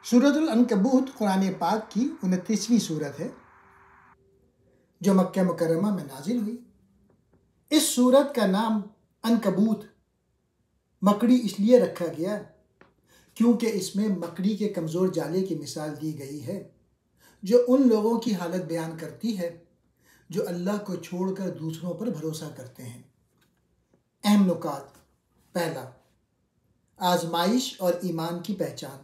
सूरत अल-अनकबूत कुरान पाक की 29वीं सूरत है जो मक्का मुकर्रमा में नाजिल हुई। इस सूरत का नाम अनकबूत मकड़ी इसलिए रखा गया क्योंकि इसमें मकड़ी के कमज़ोर जाले की मिसाल दी गई है जो उन लोगों की हालत बयान करती है जो अल्लाह को छोड़कर दूसरों पर भरोसा करते हैं। अहम नुकात। पहला, आजमाइश और ईमान की पहचान।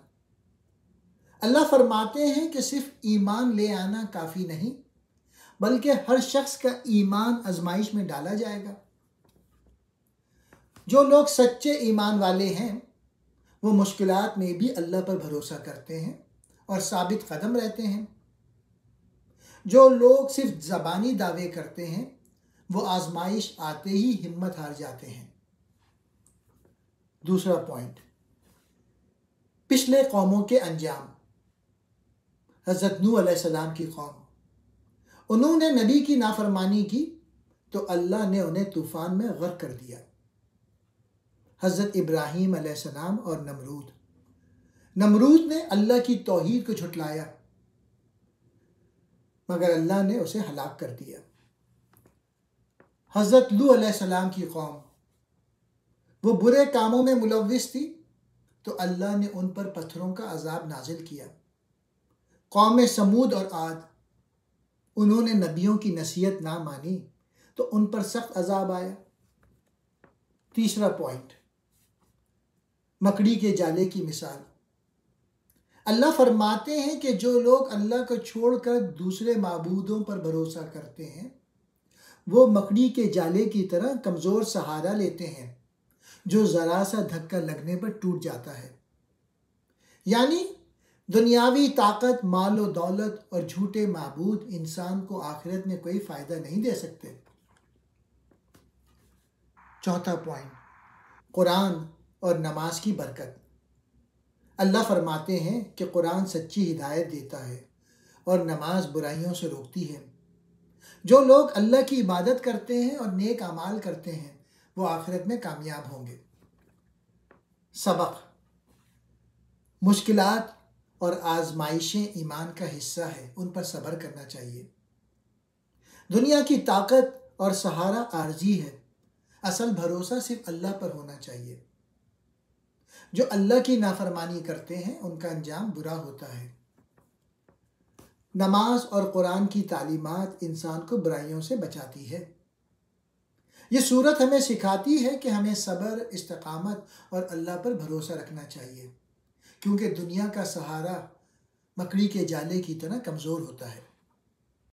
अल्लाह फरमाते हैं कि सिर्फ ईमान ले आना काफ़ी नहीं बल्कि हर शख्स का ईमान आजमाइश में डाला जाएगा। जो लोग सच्चे ईमान वाले हैं वो मुश्किलात में भी अल्लाह पर भरोसा करते हैं और साबित कदम रहते हैं। जो लोग सिर्फ ज़बानी दावे करते हैं वो आजमाइश आते ही हिम्मत हार जाते हैं। दूसरा पॉइंट, पिछले कौमों के अंजाम। हज़रत नूह अलैहिस्सलाम की कौम, उन्होंने नबी की नाफरमानी की तो अल्लाह ने उन्हें तूफ़ान में गर्क कर दिया। हज़रत इब्राहीम अलैहिस्सलाम और नमरूद ने अल्लाह की तौहीद को झुटलाया मगर अल्लाह ने उसे हलाक कर दिया। हज़रत लूत अलैहिस्सलाम की कौम, वो बुरे कामों में मुलव्विस थी तो अल्लाह ने उन पर पत्थरों का अजाब नाजिल किया। कौम समूद और आद, उन्होंने नबियों की नसीहत ना मानी तो उन पर सख्त अजाब आया। तीसरा पॉइंट, मकड़ी के जाले की मिसाल। अल्लाह फरमाते हैं कि जो लोग अल्लाह को छोड़कर दूसरे माबूदों पर भरोसा करते हैं वो मकड़ी के जाले की तरह कमज़ोर सहारा लेते हैं जो ज़रा सा धक्का लगने पर टूट जाता है। यानी दुनियावी ताकत, माल और दौलत और झूठे माबूद इंसान को आखिरत में कोई फ़ायदा नहीं दे सकते। चौथा पॉइंट, कुरान और नमाज की बरकत। अल्लाह फरमाते हैं कि कुरान सच्ची हिदायत देता है और नमाज बुराइयों से रोकती है। जो लोग अल्लाह की इबादत करते हैं और नेक अमाल करते हैं वो आखिरत में कामयाब होंगे। सबक, मुश्किलात और आजमाइशें ईमान का हिस्सा है, उन पर सब्र करना चाहिए। दुनिया की ताकत और सहारा आर्जी है, असल भरोसा सिर्फ अल्लाह पर होना चाहिए। जो अल्लाह की नाफरमानी करते हैं उनका अंजाम बुरा होता है। नमाज और कुरान की तालीमात इंसान को बुराइयों से बचाती है। ये सूरत हमें सिखाती है कि हमें सब्र, इस्तिकामत और अल्लाह पर भरोसा रखना चाहिए क्योंकि दुनिया का सहारा मकड़ी के जाले की तरह कमज़ोर होता है।